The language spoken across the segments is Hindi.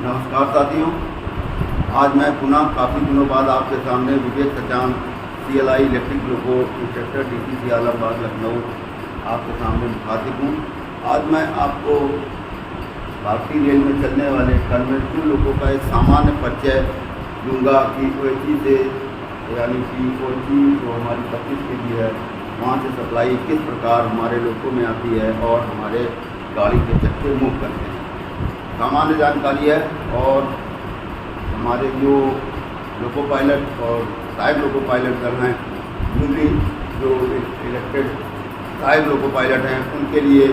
नमस्कार साथियों, आज मैं पुनः काफ़ी दिनों बाद आपके सामने Vivek Sachan CLI electric loco instructor DTC Alambagh Lucknow आपके सामने मुखातिब हूँ। आज मैं आपको भारतीय रेल में चलने वाले कन्वेंशनल लोको का एक सामान्य परिचय दूंगा कि OHE से यानी कि OHE जो हमारी 25 kV है वहाँ से सप्लाई किस प्रकार हमारे लोको में आती है और हमारे गाड़ी के चक्के मूव करते हैं। सामान्य जानकारी है और हमारे जो लोको पायलट और सहायक लोको पायलट दल हैं, न्यूली जो इलेक्टेड सहायक लोको पायलट हैं, उनके लिए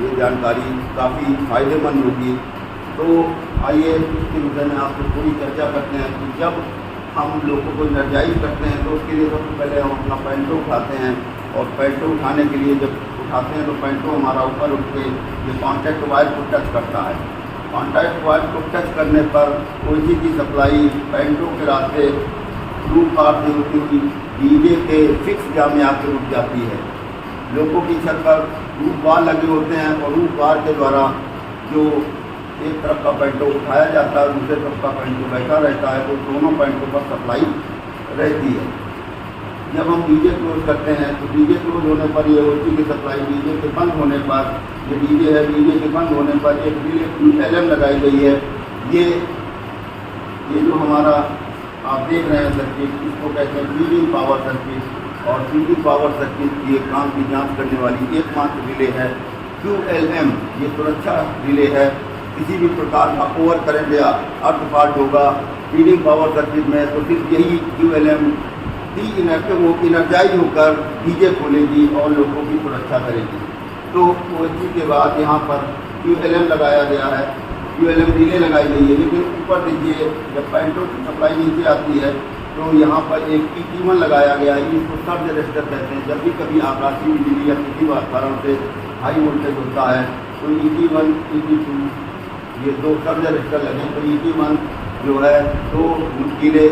ये जानकारी काफ़ी फायदेमंद होगी। तो आइए इसके विषय में आपसे थोड़ी चर्चा करते हैं कि जब हम लोगों को एनर्जाइज करते हैं तो उसके लिए सबसे पहले हम अपना पैंटो उठाते हैं और पैंटो उठाने के लिए जब उठाते हैं तो पैंटो हमारा ऊपर उठ के ये कॉन्टैक्ट वायर को टच करता है। कॉन्टैक्ट वायर को टच करने पर OHE की सप्लाई पैंटो के रास्ते रूट बार से होती हुई डीजे के फिक्स जाम में आकर रुक जाती है। लोगों की छत पर रूट बार लगे होते हैं और रूट बार के द्वारा जो एक तरफ का पैंटो उठाया जाता है, दूसरे तरफ का पैंटो बैठा रहता है, तो दोनों पैंटों पर सप्लाई रहती है। जब हम डीजे क्लोज करते हैं तो डीजे क्लोज होने पर ये OHE की सप्लाई डीजे के बंद होने पर, ये डीजे है, डीजे के बंद होने पर एक रिले LM लगाई गई है। ये जो हमारा आप देख रहे हैं सर्किट, इसको कहते हैं फीडिंग पावर सर्किट। और फीडिंग पावर सर्किट की काम की जांच करने वाली एकमात्र रिले है QLM। ये सुरक्षा रिले है। किसी भी प्रकार का ओवर करंट या अर्थ फॉल्ट होगा फीडिंग पावर सर्किट में तो सिर्फ यही QLM वो इनर्जाइज होकर डीजे खोलेगी और लोगों की सुरक्षा करेगी। तो OHE के बाद यहाँ पर QLM लगाया गया है, QLM रिले लगाई गई है। लेकिन ऊपर देखिए जब पैंटो की सप्लाई नीचे आती है तो यहाँ पर एक ET1 लगाया गया है। इसको सर्ज रजिस्टर कहते हैं। जब भी कभी आकाशीय बिजली या किसी कारण से हाई वोल्टेज होता है तो ET1 ET2 ये दो सर्ज रजिस्टर लगे। तो ET1 जो है दो नुकीले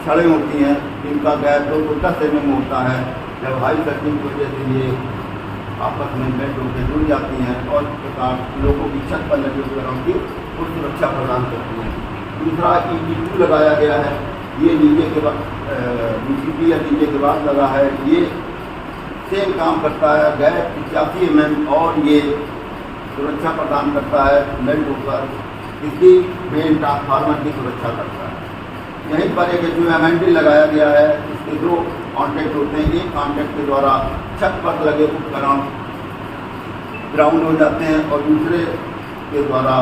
छड़ें होती हैं जिनका गैप 210 mm होता है। जब हाई सर्किट की वजह से ये आपस में मेल्ट होकर जुड़ जाती हैं और इस प्रकार लोगों की छत पर लगे हुए की कुछ सुरक्षा प्रदान करती हैं। दूसरा ET2 लगाया गया है। ये डीजे के बाद BCP या डीजे के बाद लगा है। ये सेम काम करता है, गैप 85 mm और ये सुरक्षा प्रदान करता है मेल्ट होकर इसकी मेन ट्रांसफार्मर की सुरक्षा करता है। यहीं पर एक हैंडल लगाया गया है। इसके दो कॉन्टैक्ट होते हैं। एक कॉन्टैक्ट के द्वारा छत पर लगे उपकरण ग्राउंड हो जाते हैं और दूसरे के द्वारा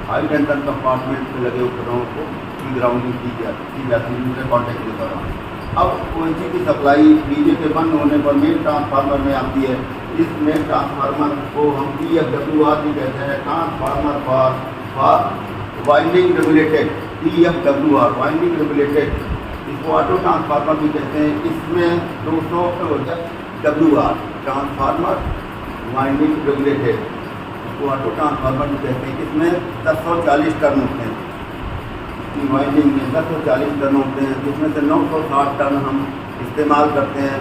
हाई टेंशन कंपार्टमेंट में लगे उपकरणों को ग्राउंडिंग की जाती है दूसरे कॉन्टैक्ट के द्वारा। अब OHE की सप्लाई डीजे के बंद होने पर मेन ट्रांसफार्मर में आती है। इस मेन ट्रांसफार्मर को हम TFWR भी कहते हैं, transformer for winding regulated. TFWR winding regulated, इसको ऑटो ट्रांसफार्मर भी कहते हैं। इसमें 200 WR ट्रांसफार्मर वाइंडिंग रेगुलेटेड, इसको ऑटो ट्रांसफार्मर भी कहते हैं। इसमें 1040 टर्न होते हैं। इसकी वाइंडिंग में 1040 टर्न होते हैं, जिसमें से 960 टर्न हम इस्तेमाल करते हैं।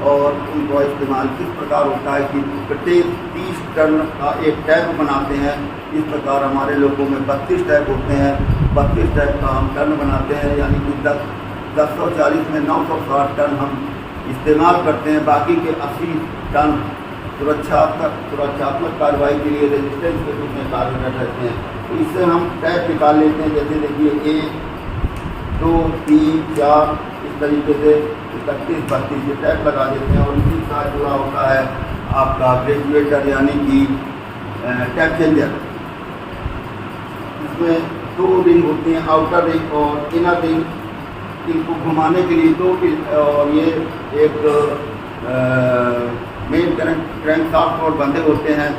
और उनको इस्तेमाल किस प्रकार होता है कि प्रत्येक 30 टर्न का एक टैप बनाते हैं। इस प्रकार हमारे लोगों में 32 टैप होते हैं। 32 टैप का हम टर्न बनाते हैं, यानी कि 1040 में 960 टर्न हम इस्तेमाल करते हैं। बाकी के 80 टन सुरक्षात्मक कार्रवाई के लिए रेजिस्टेंस के रूप में कार्यरत रहते हैं। तो इससे हम टैप निकाल लेते हैं। जैसे देखिए 1 2 3 4 इस तरीके से 31 32 ये टैप लगा देते हैं। और इसी के साथ जुड़ा होता है आपका ग्रेजुएटर यानी कि टैप चेंजर। इसमें 2 रिंग होती हैं, आउटर रिंग और इनर रिंग। इनको घुमाने के लिए 2 और ये एक मेन क्रैंक शाफ्ट और बंधे होते हैं।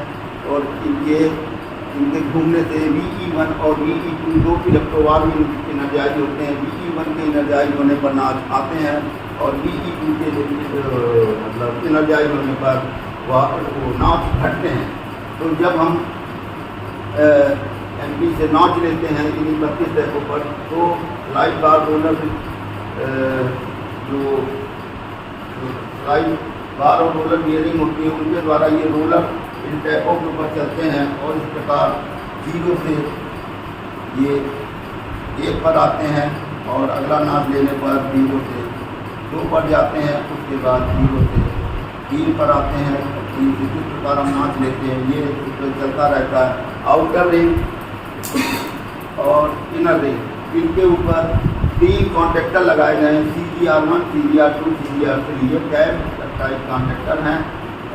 और इनके घूमने से VE1 और VE2 दो इलेक्ट्रोवार भी एनर्जाइज होते हैं। VE1 के एनर्जाइज होने पर नाच आते हैं और VE2 के मतलब एनर्जाइज होने पर वो नाच घटते हैं। तो जब हम MP से नाच लेते हैं इन 32 टैपों पर तो लाइट बार रोलर जो लाइट बार और रोलर बियरिंग होती है उनके द्वारा ये रोलर इन टैपों के ऊपर चलते हैं और इस प्रकार 0 से ये 1 पर आते हैं और अगला नाच लेने पर 0 से 2 पर जाते हैं, उसके बाद 0 से 3 पर आते हैं। 3 से किस प्रकार हम नाच लेते हैं ये चलता रहता है। आउटर रिंग और इनर रिंग, इनके ऊपर 3 कॉन्टेक्टर लगाए गए हैं, CGR1, CGR2, CGR3। ये कैब टाइप कॉन्टेक्टर हैं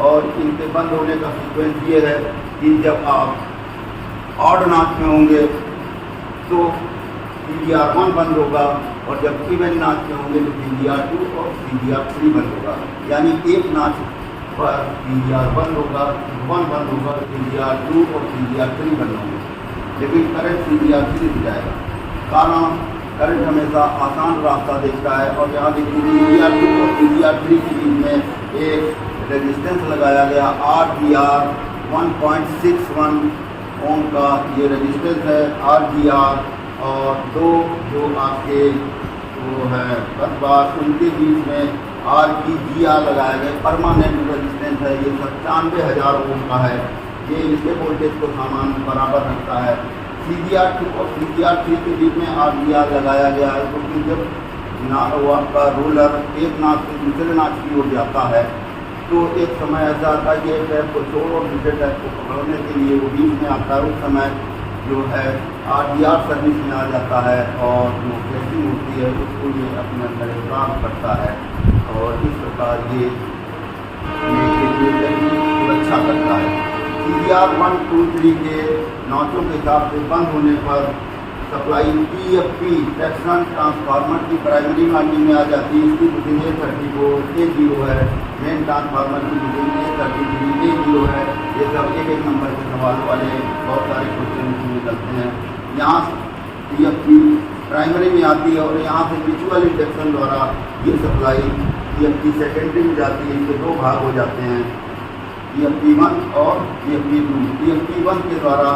और इनके बंद होने का सीक्वेंस ये है कि जब आप ऑड नाच में होंगे तो CGR1 बंद होगा और जब इवन नाच में होंगे तो CGR2 और CGR3 बंद होगा। यानी एक नाच पर CGR1 होगा, 1 बंद होगा, CGR2 और CGR3 बंद होंगे, लेकिन करंट CGR3 से जाएगा। कारण करंट हमेशा आसान रास्ता देखता है और यहाँ देखिए CGR2 और CGR3 के बीच में एक रेजिस्टेंस लगाया गया RGR 1.61 ओम का ये रेजिस्टेंस है RGR, और 2 जो आपके वो है 10 बार उनके बीच में RGR लगाया गया परमानेंट रेजिस्टेंस है। ये 95,000 ओम का है। ये इनके वोल्टेज को सामान बराबर रखता है। CGR2 और CGR3 के बीच में RGR लगाया गया है क्योंकि जब वो आपका रोलर एक नाच से दूसरे नाच की ओर जाता है तो एक समय ऐसा आता है कि एक टैप को छोड़ और दूसरे टैप को पकड़ने के लिए वो बीच में आता है। उस समय जो है RGR सर्विस में आ जाता है और जो टेस्टिंग होती है उसको ये अपने अंदर प्राप्त करता है और इस प्रकार ये सुरक्षा करता है। CGR1, 2, 3 के नॉचों के हिसाब से बंद होने पर सप्लाई TFP ट्रैक्शन ट्रांसफार्मर की प्राइमरी वाइंडिंग में आ जाती है। इसकी बुकिंग A30 A0 है। मेन ट्रांसफार्मर की बुकिंग A33 A0 है। ये सब एक नंबर के सवालों वाले बहुत सारे क्वेश्चन निकलते हैं। यहाँ TFP प्राइमरी में आती है और यहाँ से म्यूचुअल इंडक्शन द्वारा ये सप्लाई TFP सेकेंडरी में जाती है। इसके 2 भाग हो जाते हैं, TFP1 और TFP2। TFP1 के द्वारा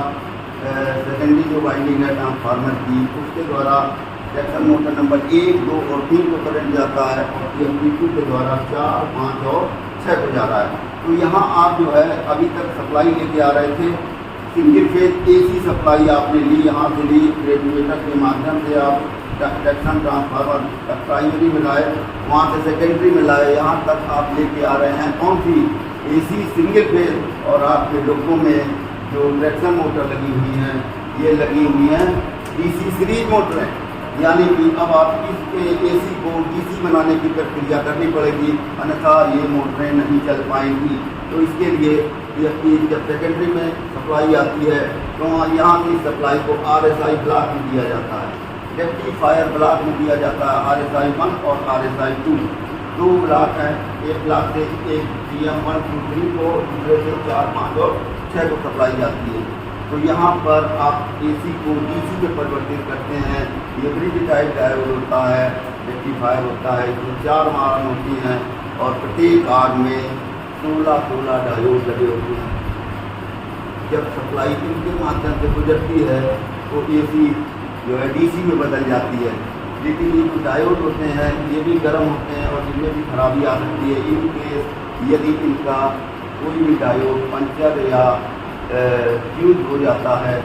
सेकेंडरी जो वाइंडिंग है ट्रांसफार्मर की उसके द्वारा इंडक्शन मोटर नंबर 1, 2 और 3 को करंट जाता है और TFP2 के द्वारा 4, 5 और 6 को जा रहा है। तो यहाँ आप जो है अभी तक सप्लाई लेके आ रहे थे, सिंगल फेज AC सप्लाई आपने ली, यहाँ से ली रेगुलेटर के माध्यम से आप इंडक्शन ट्रांसफार्मर प्राइमरी में लाए, वहाँ से सेकेंडरी में लाए, यहाँ तक आप लेके आ रहे हैं कौन सी AC सिंगल फेज। और आपके लोगों में जो इंडक्शन मोटर लगी हुई हैं ये लगी हुई हैं DC सीरीज मोटर है, यानी कि अब आप इस AC को DC बनाने की प्रक्रिया करनी पड़ेगी, अन्यथा ये मोटरें नहीं चल पाएंगी। तो इसके लिए जब सेकेंडरी में सप्लाई आती है तो यहाँ की सप्लाई को RSI ब्लॉक में दिया जाता है, रेक्टिफायर ब्लॉक में दिया जाता है RSI1 और RSI2। 2 ब्लॉक हैं, एक ब्लॉक से एक GM1, 2, 3 को, दूसरे से 4, 5 और 6 को सप्लाई जाती है। तो यहाँ पर आप AC को DC में परिवर्तित करते हैं। ये ब्रिज टाइप डायोड होता है, रेक्टिफायर होता है, इसमें 4 आर्म होती हैं और प्रत्येक आर्म में 16 डायोड लगे होते हैं। जब सप्लाई इनके माध्यम से गुजरती है तो AC जो है DC में बदल जाती है। लेकिन ये जो डायोड होते हैं ये भी गर्म होते हैं और इनमें भी खराबी आ सकती है। इन केस यदि इनका कोई भी डायोड पंचर या फ्यूज हो जाता है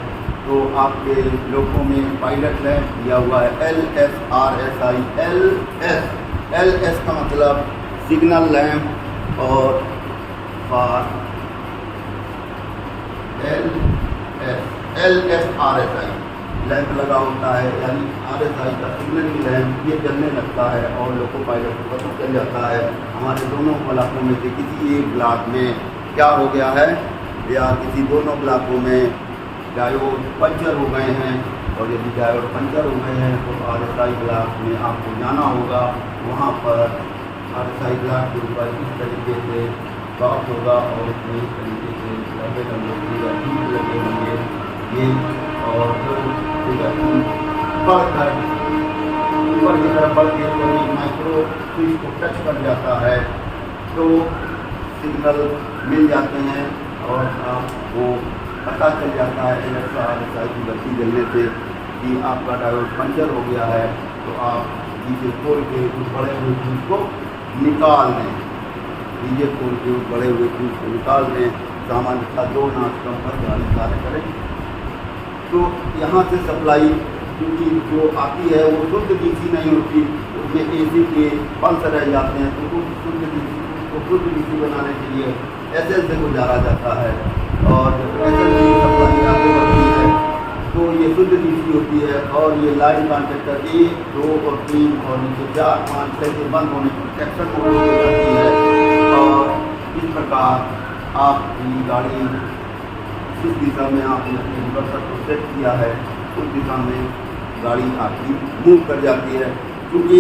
तो आपके लोगों में पायलट लैंप दिया हुआ है LSRSI। LS का मतलब सिग्नल लैंप और फॉर LSRSI लैंप लगा होता है, यानी RSI का सिग्नल लैंप ये जलने लगता है और लोको पायलट को पता चल जाता है हमारे दोनों ब्लॉकों में से किसी एक ब्लॉक में क्या हो गया है या किसी दोनों ब्लॉकों में डायोड पंचर हो गए हैं। और यदि डायोड पंचर हो गए हैं तो RSI ब्लॉक में आपको जाना होगा, वहाँ पर RSI ब्लॉक के ऊपर इस तरीके से बॉक्स होगा और इसमें इस तरीके से लगे होंगे ये, और बढ़कर ऊपर की तरफ बढ़ के तो माइक्रो स्विच को टच कर जाता है तो सिग्नल मिल जाते हैं और आपको पता चल जाता है LSRSI की बत्ती जलने से कि आपका डायोड पंचर हो गया है। तो आप डीजे खोल के उस बड़े हुए फ्यूज को निकाल दें, डीजे खोल के उस बड़े हुए फ्यूज को निकाल दें। सामान्यतः 2 नाच कम पर गाड़ी कार्य करें। तो यहाँ से सप्लाई क्योंकि जो आती है वो शुद्ध डीसी नहीं होती, उसमें एसी के पल्स रह जाते हैं, तो उस शुद्ध डीसी बनाने के लिए एसएल से गुजारा जाता है। और एसएल की सप्लाई आगे बढ़ती है तो ये शुद्ध डीसी होती है। और ये लाइन कॉन्ट्रैक्टर 1, 2 और 3 और नीचे 4, 5, 6 के बंद होने पर ट्रैक्शन मोड हो जाती है। और इस प्रकार आपकी गाड़ी जिस दिशा में आपने अपने इन्वर्टर को सेट किया है उस दिशा में गाड़ी आपकी मूव कर जाती है। क्योंकि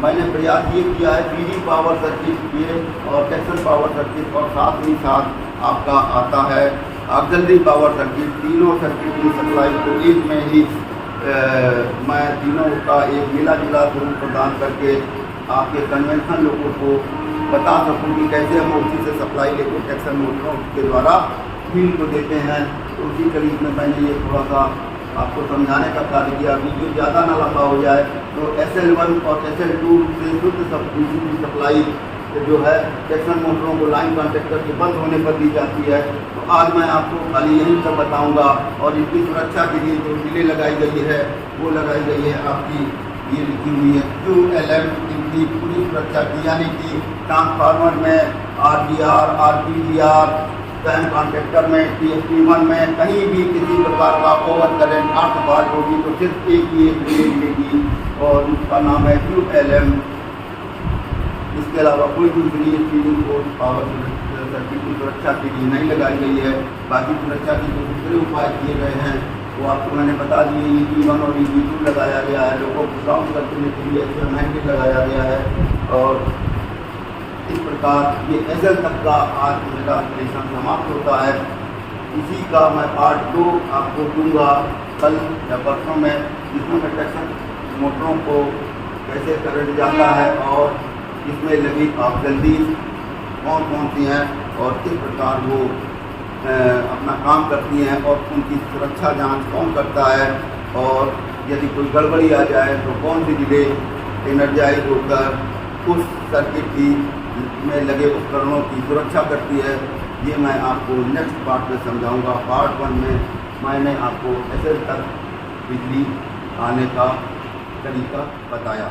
मैंने प्रयास ये किया है पीडी पावर सर्किट किए और ट्रैक्शन पावर सर्किट और साथ ही साथ आपका आता है ऑक्सिलरी पावर सर्किट, तीनों सर्किट की सप्लाई को एक में ही मैं तीनों का एक मिला जुला स्वरूप प्रदान करके आपके कन्वेंशन लोगों को बता सकूँ कि कैसे हम उसी से सप्लाई लेकर ट्रैक्शन मोटरों के द्वारा फील्ड को देते हैं। तो उसी करीब में मैंने ये थोड़ा सा आपको समझाने का कार्य किया। वीडियो ज़्यादा ना लंबा हो जाए तो SL1 और SL2 से शुद्ध डीसी की सप्लाई जो है ट्रैक्शन मोटरों को लाइन कॉन्ट्रैक्टर के बंद होने पर दी जाती है। तो आज मैं आपको खाली यही सब बताऊंगा। और इसकी सुरक्षा के लिए जो रिले लगाई गई है वो लगाई गई है आपकी, ये लिखी हुई है QLM, इनकी पूरी सुरक्षा की, यानी कि ट्रांसफार्मर में RDR, RPDR, फैन कॉन्ट्रैक्टर में TSP1 में कहीं भी किसी प्रकार का ओवर करंट आर्थ फॉल्ट होगी तो सिर्फ एक ही एक रिले मिलेगी और उसका नाम है QLM। इसके अलावा कोई दूसरी फीडिंग को पावर सर्किट की सुरक्षा के लिए नहीं लगाई गई है। बाकी सुरक्षा के जो दूसरे उपाय किए गए हैं वो आपको मैंने बता दिए। EB1 और EB2 लगाया गया है, लोगों को काउंट करने के लिए SL90 लगाया गया है। और इस प्रकार ये एसएल तक का आज मेरा सेशन समाप्त होता है। इसी का मैं पार्ट 2 आपको दूंगा कल या परसों में, जिसमें मैं ट्रैक्शन मोटरों को कैसे करंट जाता है और इसमें लगी ऑक्सिलरी कौन कौन सी हैं और किस प्रकार वो अपना काम करती हैं और उनकी सुरक्षा जांच कौन करता है। और यदि कोई गड़बड़ी आ जाए तो कौन सी रिले एनर्जाइज होकर उस सर्किट की में लगे उपकरणों की सुरक्षा करती है, ये मैं आपको नेक्स्ट पार्ट में समझाऊंगा। पार्ट 1 में मैंने आपको एसएल तक बिजली आने का तरीका बताया।